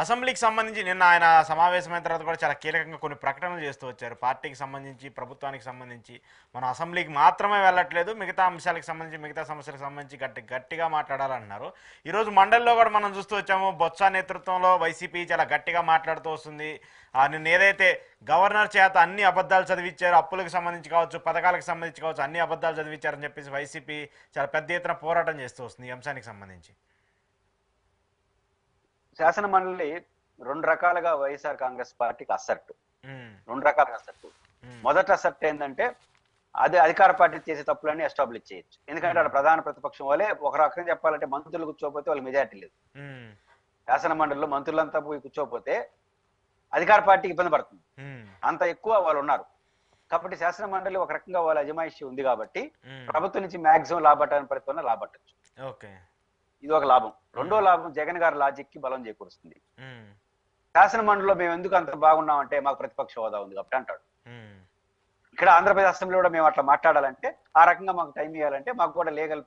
అసెంబ్లీకి సంబంధించి నిన్న ఆయన సమావేశమైన తర్వాత కూడా చాలా కీలకంగా కొన్ని ప్రకటనలు చేస్తూ వచ్చారు. పార్టీకి సంబంధించి, ప్రభుత్వానికి సంబంధించి మనం అసెంబ్లీకి మాత్రమే వెళ్ళట్లేదు, మిగతా అంశాలకు సంబంధించి, మిగతా సమస్యలకు సంబంధించి గట్టిగా మాట్లాడాలన్నారు. ఈరోజు మండలిలో కూడా మనం చూస్తూ వచ్చాము, బొత్స నేతృత్వంలో వైసీపీ చాలా గట్టిగా మాట్లాడుతూ వస్తుంది. నిన్న ఏదైతే గవర్నర్ చేత అన్ని అబద్ధాలు చదివించారు, అప్పులకు సంబంధించి కావచ్చు, పథకాలకు సంబంధించి కావచ్చు, అన్ని అబద్ధాలు చదివించారని చెప్పేసి వైసీపీ చాలా పెద్ద ఎత్తున పోరాటం చేస్తూ వస్తుంది ఈ అంశానికి సంబంధించి. శాసన మండలి రెండు రకాలుగా వైఎస్ఆర్ కాంగ్రెస్ పార్టీకి అసర్ట్. రెండు రకాలుగా అసర్ట్. మొదటి అసర్ట్ ఏంటంటే అదే అధికార పార్టీ చేసే తప్పులన్నీ ఎస్టాబ్లిష్ చేయొచ్చు. ఎందుకంటే అక్కడ ప్రధాన ప్రతిపక్షం వల్లే ఒక రకంగా చెప్పాలంటే మంత్రులు కూర్చోకపోతే వాళ్ళకి మెజార్టీ లేదు. శాసన మండలిలో మంత్రులంతా పోయి కూర్చోకపోతే అధికార పార్టీకి ఇబ్బంది పడుతుంది. అంత ఎక్కువ వాళ్ళు ఉన్నారు కాబట్టి శాసన మండలి ఒక రకంగా వాళ్ళ అజమాయిషి ఉంది కాబట్టి ప్రభుత్వం నుంచి మాక్సిమం లాభటాన్ని ప్రతిపన్న లాభట్టచ్చు. ఇది ఒక లాభం. రెండో లాభం జగన్ గారి లాజిక్ కి బలం చేకూరుస్తుంది. శాసన మండలిలో మేము ఎందుకు అంత బాగున్నామంటే మాకు ప్రతిపక్ష హోదా ఉంది కాబట్టి అంటాడు. ఇక్కడ ఆంధ్రప్రదేశ్ అసెంబ్లీ కూడా మేము అట్లా మాట్లాడాలంటే ఆ రకంగా మాకు టైం ఇవ్వాలంటే మాకు కూడా లీగల్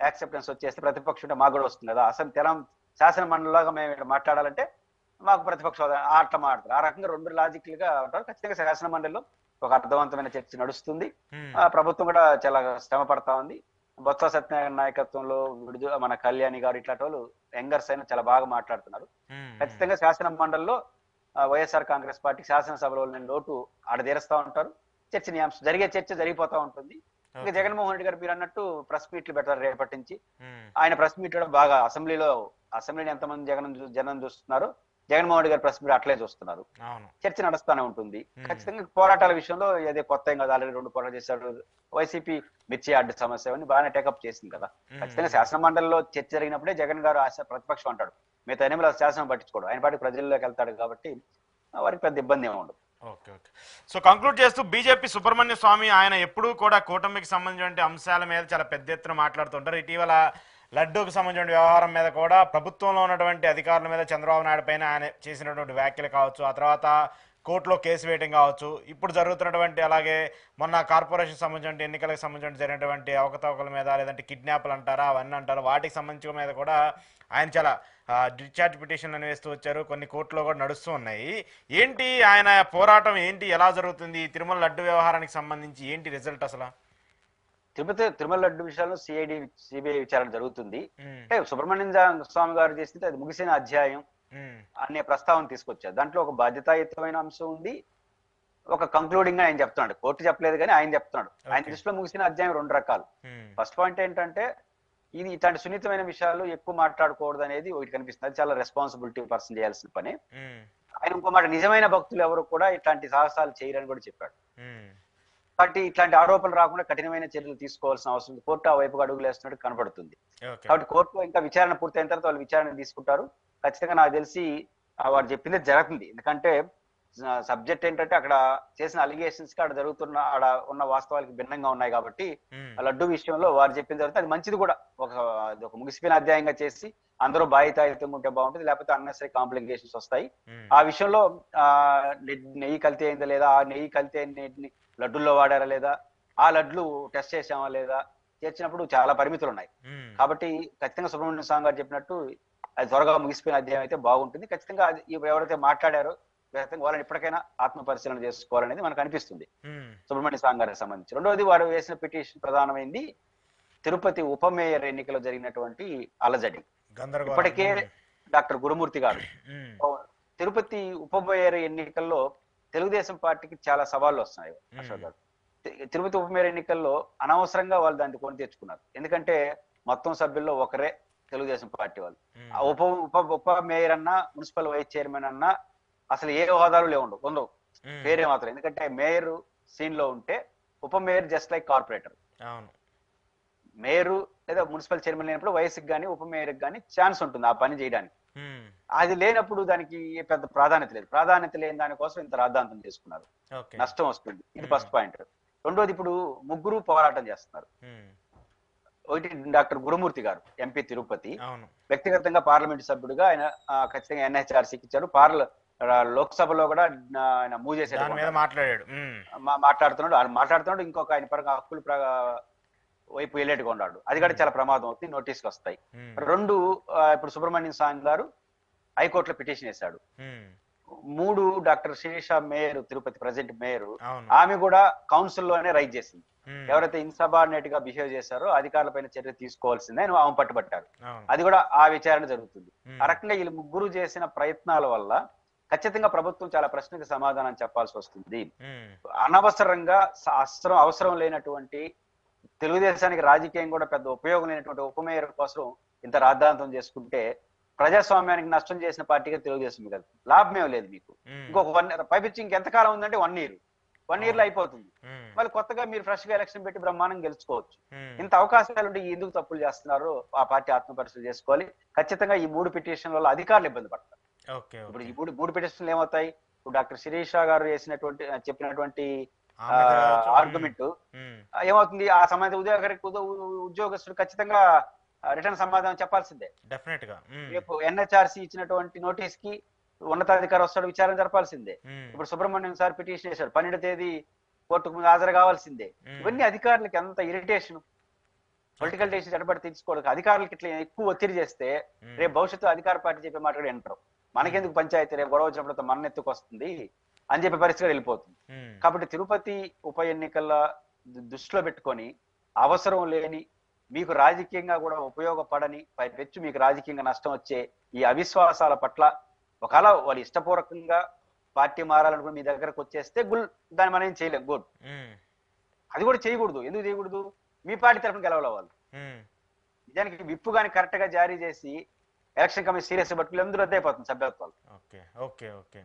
యాక్సెప్టెన్స్ వచ్చేస్తే ప్రతిపక్షం ఉంటే మాకు కూడా వస్తుంది కదా. శాసన మండలిలాగా మేము ఇక్కడ మాట్లాడాలంటే మాకు ప్రతిపక్ష హోదా అట్లా మాట్లాడతారు. ఆ రకంగా రెండు లాజిక్లుగా ఉంటారు. ఖచ్చితంగా శాసన మండలిలో ఒక అర్థవంతమైన చర్చ నడుస్తుంది. ప్రభుత్వం కూడా చాలా శ్రమ పడతా ఉంది. బొత్స సత్యనారాయణ నాయకత్వంలో మన కళ్యాణి గారు ఇట్లాంటి వాళ్ళు యంగర్స్ అయినా చాలా బాగా మాట్లాడుతున్నారు. ఖచ్చితంగా శాసన మండలిలో వైఎస్ఆర్ కాంగ్రెస్ పార్టీ శాసనసభలో లోటు ఆడ తీరుస్తా ఉంటారు. చర్చనీయాంశం జరిగే చర్చ జరిగిపోతా ఉంటుంది. ఇంకా జగన్మోహన్ రెడ్డి గారు మీరు అన్నట్టు ప్రెస్ మీట్లు పెడతారు రేపటి నుంచి. ఆయన ప్రెస్ మీట్ కూడా బాగా అసెంబ్లీని ఎంతమంది జనం చూస్తున్నారు, జగన్మోహన్ రెడ్డి గారు ప్రెస్ మీట్ అట్లే చూస్తున్నారు. చర్చ నడుస్తూనే ఉంటుంది. ఖచ్చితంగా పోరాటాల విషయంలో ఏదే కొత్త ఏం కాదు, ఆల్రెడీ 2 పోరాటాలు చేశారు. వైసీపీ మిర్చి అడ్డు సమస్య అని బాగానే టేకప్ చేసింది కదా. ఖచ్చితంగా శాసన మండలిలో చర్చ జరిగినప్పుడే జగన్ గారు ప్రతిపక్షం అంటాడు, మిగతా ఎనిమిది శాసనం పట్టించుకోడు, ఆయన పార్టీ ప్రజల్లోకి వెళ్తాడు కాబట్టి వారికి పెద్ద ఇబ్బంది ఏమి ఉండదు. ఓకే. సో కంక్లూడ్ చేస్తూ బీజేపీ సుబ్రహ్మణ్య స్వామి ఆయన ఎప్పుడూ కూడా కూటమికి సంబంధించిన అంశాల మీద చాలా పెద్ద ఎత్తున మాట్లాడుతుంటారు. ఇటీవల లడ్డూకు సంబంధించిన వ్యవహారం మీద కూడా ప్రభుత్వంలో ఉన్నటువంటి అధికారుల మీద చంద్రబాబు నాయుడు పైన ఆయన చేసినటువంటి వ్యాఖ్యలు కావచ్చు, ఆ తర్వాత కోర్టులో కేసు వేయడం కావచ్చు, ఇప్పుడు జరుగుతున్నటువంటి అలాగే మొన్న కార్పొరేషన్ సంబంధించిన ఎన్నికలకు సంబంధించిన జరిగినటువంటి అవకతవకల మీద, లేదంటే కిడ్నాప్లు అంటారా అవన్నీ అంటారు, వాటికి సంబంధించిన మీద కూడా ఆయన చాలా డిశ్చార్జ్ పిటిషన్లను వేస్తూ వచ్చారు. కొన్ని కోర్టులో కూడా నడుస్తూ ఉన్నాయి. ఏంటి ఆయన పోరాటం ఏంటి, ఎలా జరుగుతుంది తిరుమల లడ్డు వ్యవహారానికి సంబంధించి ఏంటి రిజల్ట్ అసలు? తిరుమల లడ్డు విషయాల్లో సిబిఐ విచారణ జరుగుతుంది. అంటే సుబ్రహ్మణ్యం స్వామి గారు చేసింది అది ముగిసిన అధ్యాయం అనే ప్రస్తావన తీసుకొచ్చారు. దాంట్లో ఒక బాధ్యతాయుతమైన అంశం ఉంది, ఒక కంక్లూడింగ్ ఆయన చెప్తున్నాడు. కోర్టు చెప్పలేదు కానీ ఆయన చెప్తున్నాడు. ఆయన దృష్టిలో ముగిసిన అధ్యాయం 2 రకాలు. ఫస్ట్ పాయింట్ ఏంటంటే ఇది ఇట్లాంటి సున్నితమైన విషయాలు ఎక్కువ మాట్లాడకూడదు అనేది ఒకటి కనిపిస్తుంది. అది చాలా రెస్పాన్సిబిలిటీ పర్సన్ చేయాల్సిన పని. ఆయన ఇంకో మాట, నిజమైన భక్తులు ఎవరు కూడా ఇట్లాంటి సాహసాలు చేయరని కూడా చెప్పాడు. కాబట్టి ఇట్లాంటి ఆరోపణలు రాకుండా కఠినమైన చర్యలు తీసుకోవాల్సిన అవసరం ఉంది. కోర్టు ఆ వైపుగా అడుగులు వేస్తున్నట్టు కనపడుతుంది. కాబట్టి కోర్టులో ఇంకా విచారణ పూర్తయిన తర్వాత వాళ్ళు విచారణ తీసుకుంటారు. ఖచ్చితంగా నాకు తెలిసి వాడు చెప్పింది జరుగుతుంది. ఎందుకంటే సబ్జెక్ట్ ఏంటంటే అక్కడ చేసిన అలిగేషన్స్ కి ఆడ ఉన్న వాస్తవాలకి భిన్నంగా ఉన్నాయి కాబట్టి లడ్డు విషయంలో వారు చెప్పింది జరుగుతుంది. అది మంచిది కూడా. ఒక ముగిసిపోయిన అధ్యాయంగా చేసి అందరూ బాధ్యతాయుతంగా ఉంటే బాగుంటుంది, లేకపోతే అన్నెసరీ కాంప్లికేషన్స్ వస్తాయి. ఆ విషయంలో నెయ్యి కల్తీ అయిందా లేదా, ఆ నెయ్యి కల్తీ అయిన లడ్డుల్లో వాడారా లేదా, ఆ లడ్లు టెస్ట్ చేసామా లేదా, చేర్చినప్పుడు చాలా పరిమితులు ఉన్నాయి. కాబట్టి ఖచ్చితంగా సుబ్రహ్మణ్య స్వామి గారు చెప్పినట్టు అది త్వరగా ముగిసిపోయిన అధ్యాయం అయితే బాగుంటుంది. ఖచ్చితంగా అది ఎవరైతే మాట్లాడారో వాళ్ళని ఇప్పటికైనా ఆత్మ పరిశీలన చేసుకోవాలనేది మనకు అనిపిస్తుంది సుబ్రహ్మణ్య స్వామి గారికి సంబంధించి. రెండోది వారు వేసిన పిటిషన్ ప్రధానమైంది తిరుపతి ఉప మేయర్ ఎన్నికలో జరిగినటువంటి అలజడి. ఇప్పటికే డాక్టర్ గురుమూర్తి గారు తిరుపతి ఉప మేయర్ ఎన్నికల్లో తెలుగుదేశం పార్టీకి చాలా సవాళ్ళు వస్తున్నాయి. అశోక్ గారు తిరుపతి ఉప మేయర్ ఎన్నికల్లో అనవసరంగా వాళ్ళు దాన్ని కొని తెచ్చుకున్నారు. ఎందుకంటే మొత్తం సభ్యుల్లో ఒకరే తెలుగుదేశం పార్టీ వాళ్ళు. ఉప మేయర్ అన్నా మున్సిపల్ వైస్ చైర్మన్ అన్నా అసలు ఏ హోదాలు ఉండవు, పేరే మాత్రం. ఎందుకంటే మేయర్ సీన్ లో ఉంటే ఉప mayor just like corporator. Mayor లేదా మున్సిపల్ చైర్మన్ లేనప్పుడు వయసుకి కానీ ఉప మేయర్కి కానీ ఛాన్స్ ఉంటుంది ఆ పని చేయడానికి. అది లేనప్పుడు దానికి పెద్ద ప్రాధాన్యత లేదు. ప్రాధాన్యత లేని దానికోసం ఇంత రాద్ధాంతం చేసుకున్నారు, నష్టం వస్తుంది. ఇది ఫస్ట్ పాయింట్. రెండోది, ఇప్పుడు ముగ్గురు పోరాటం చేస్తున్నారు. ఒకటి డాక్టర్ గురుమూర్తి గారు ఎంపీ తిరుపతి, వ్యక్తిగతంగా పార్లమెంట్ సభ్యుడిగా ఆయన ఖచ్చితంగా ఎన్హెచ్ఆర్సీకి ఇచ్చారు. లోక్సభలో కూడా ఆయన మూవ్ చేసేది మాట్లాడుతున్నాడు. ఇంకొక ఆయన పరంగా హక్కులు వైపు వెళ్ళేట్టుగా ఉన్నాడు. అది కూడా చాలా ప్రమాదం అవుతుంది, నోటీసులు వస్తాయి. రెండు, ఇప్పుడు సుబ్రహ్మణ్యం స్వామి గారు హైకోర్టులో పిటిషన్ వేశాడు. Um, 3 doctor Sirisha mayor, Tirupati present mayor, అవును. ఆమె కూడా కౌన్సిల్లోనే రైజ్ చేసింది. ఉమ్, ఎవరైతే ఇన్సబార్డినేట్ గా బిహేవ్ చేశారో అధికారులపైన చర్య తీసుకోవాల్సిందే అని ఆమె పట్టుబట్టారు. అవును. అది కూడా ఆ విచారణ జరుగుతుంది. ఉమ్, ఆ రకంగా వీళ్ళు ముగ్గురు చేసిన ప్రయత్నాల వల్ల ఖచ్చితంగా ప్రభుత్వం చాలా ప్రశ్నకు సమాధానం చెప్పాల్సి వస్తుంది. ఉమ్, అనవసరంగా అవసరం లేనటువంటి, తెలుగుదేశానికి రాజకీయం కూడా పెద్ద ఉపయోగం లేనటువంటి ఉప మేయర్ కోసం ఇంత రాద్ధాంతం చేసుకుంటే ప్రజాస్వామ్యానికి నష్టం చేసిన పార్టీగా తెలుగుదేశం కాదు. లాభమే లేదు మీకు. ఉమ్, ఇంకొక 1 పైపించి ఇంకెంతకాలం ఉందంటే 1 year. 1 year లో అయిపోతుంది. ఉమ్, మళ్ళీ కొత్తగా మీరు ఫ్రెష్ గా ఎలక్షన్ పెట్టి బ్రహ్మాండం గెలుచుకోవచ్చు. ఉమ్, ఇంత అవకాశాలు ఉంటే ఎందుకు తప్పులు చేస్తున్నారు? ఆ పార్టీ ఆత్మపరిశీలన చేసుకోవాలి. ఖచ్చితంగా ఈ 3 పిటిషన్లలో అధికారులు ఇబ్బంది పడతారు. ఓకే, ఇప్పుడు ఓకే. ఈ మూడు పిటిషన్లు ఏమవుతాయి? ఇప్పుడు డాక్టర్ శిరీష గారు చెప్పినటువంటి ఆమె కావచ్చు. ఆర్గ్యుమెంట్ ఉమ్, ఏమవుతుంది? ఆ సంబంధిత ఉద్యోగస్తుడు ఖచ్చితంగా రిటర్న్ సమాధానం చెప్పాల్సిందే. డెఫినెట్ గా. ఉమ్, రేపు ఎన్హెచ్ఆర్సీ ఇచ్చినటువంటి నోటీస్ కి ఉన్నతాధికారి వస్తాడు, విచారణ జరపాల్సిందే. ఉమ్, ఇప్పుడు సుబ్రహ్మణ్యం సార్ పిటిషన్ చేశారు, 12వ తేదీ కోర్టుకు ముందు హాజరు కావాల్సిందే. ఇవన్నీ అధికారులకి ఎంత ఇరిటేషన్. పొలిటికల్ డెసిషన్ ఎడబడి తీసుకోవడం, అధికారులకి ఇట్లా ఎక్కువ ఒత్తిడి చేస్తే రేపు భవిష్యత్తు అధికార పార్టీ చెప్పే మాట కూడా వింటారు. మనకెందుకు పంచాయతీ, రేపు గొడవ వచ్చినప్పుడు మన ఎత్తుకు వస్తుంది అని చెప్పే పరిస్థితి వెళ్ళిపోతుంది. ఉమ్, కాబట్టి తిరుపతి ఉప ఎన్నికల దృష్టిలో పెట్టుకొని అవసరం లేని, మీకు రాజకీయంగా కూడా ఉపయోగపడని, పైపెచ్చు మీకు రాజకీయంగా నష్టం వచ్చే ఈ అవిశ్వాసాల పట్ల ఒకవేళ వాళ్ళు ఇష్టపూర్వకంగా పార్టీ మారాలనుకుని మీ దగ్గరకు వచ్చేస్తే దాన్ని మనం ఏం చేయలేం. గుడ్. ఉమ్, అది కూడా చేయకూడదు. ఎందుకు చేయకూడదు? మీ పార్టీ తరఫున గెలవాలి వాళ్ళు. ఉమ్, నిజానికి విప్పు కానీ కరెక్ట్ గా జారీ చేసి ఎలక్షన్ కమిషన్ సీరియస్ పట్టుకుని ఎందుకు రద్దయిపోతుంది సభ్యత్వాలు. Okay, okay, okay.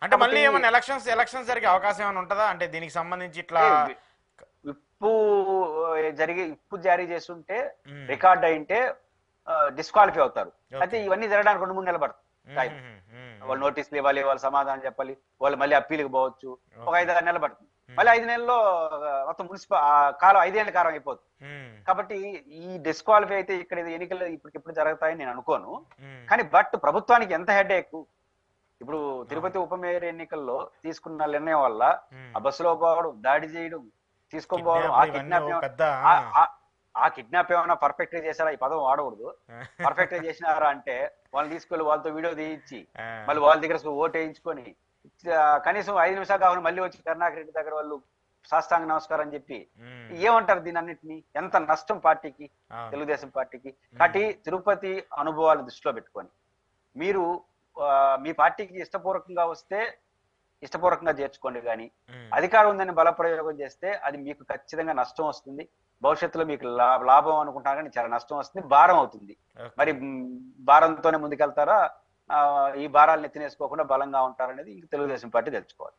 అంటే మళ్ళీ ఏమన్నా ఎలక్షన్స్ జరిగే అవకాశం ఏమైనా ఉంటుందా? అంటే దీనికి సంబంధించి ఇట్లా విప్పు జారీ చేస్తుంటే ఉమ్, రికార్డ్ అయింటే డిస్క్వాలిఫై అవుతారు. Okay. అయితే ఇవన్నీ జరగడానికి 2-3 నెలలు పడుతుంది టైం. వాళ్ళు నోటీసులు ఇవ్వాలి, వాళ్ళు సమాధానం చెప్పాలి, వాళ్ళు మళ్ళీ అప్పీల్కి పోవచ్చు. ఒక 5-6 నెలలు పడుతుంది. మళ్ళీ 5 నెలల్లో మొత్తం కాలం 5 ఏళ్ళ కాలం అయిపోతుంది. కాబట్టి ఈ డిస్క్వాలిఫై అయితే ఇక్కడ ఎన్నికలు ఇప్పటికిప్పుడు జరుగుతాయని నేను అనుకోను. కానీ బట్ ప్రభుత్వానికి ఎంత హెడేక్. ఇప్పుడు తిరుపతి ఉప మేయర్ ఎన్నికల్లో తీసుకున్న నిర్ణయం వల్ల ఆ బస్సులో పోవడం, దాడి చేయడం, తీసుకొని పోవడం, ఆ కిడ్నాప్ ఏమైనా పర్ఫెక్ట్ గా చేశారా? ఈ పదం వాడకూడదు. పర్ఫెక్ట్ గా చేసినారా అంటే వాళ్ళని తీసుకెళ్లి వాళ్ళతో వీడియో తీయించి మళ్ళీ వాళ్ళ దగ్గర ఓటు వేయించుకొని కనీసం 5 నిమిషాలు కావాలి మళ్ళీ వచ్చి కరుణాకర్ రెడ్డి దగ్గర వాళ్ళు సాష్టాంగ నమస్కారం అని చెప్పి ఏమంటారు? దీని అన్నింటినీ ఎంత నష్టం పార్టీకి, తెలుగుదేశం పార్టీకి. కాబట్టి తిరుపతి అనుభవాలు దృష్టిలో పెట్టుకొని మీరు మీ పార్టీకి ఇష్టపూర్వకంగా వస్తే ఇష్టపూర్వకంగా చేర్చుకోండి, కానీ అధికారం ఉందని బలప్రయోగం చేస్తే అది మీకు ఖచ్చితంగా నష్టం వస్తుంది. భవిష్యత్తులో మీకు లాభం అనుకుంటారు కానీ చాలా నష్టం వస్తుంది, భారం అవుతుంది. మరి భారంతోనే ముందుకెళ్తారా, ఈ భారాలను ఎత్తినేసుకోకుండా బలంగా ఉంటారనేది తెలుగుదేశం పార్టీ తెలుసుకోవాలి.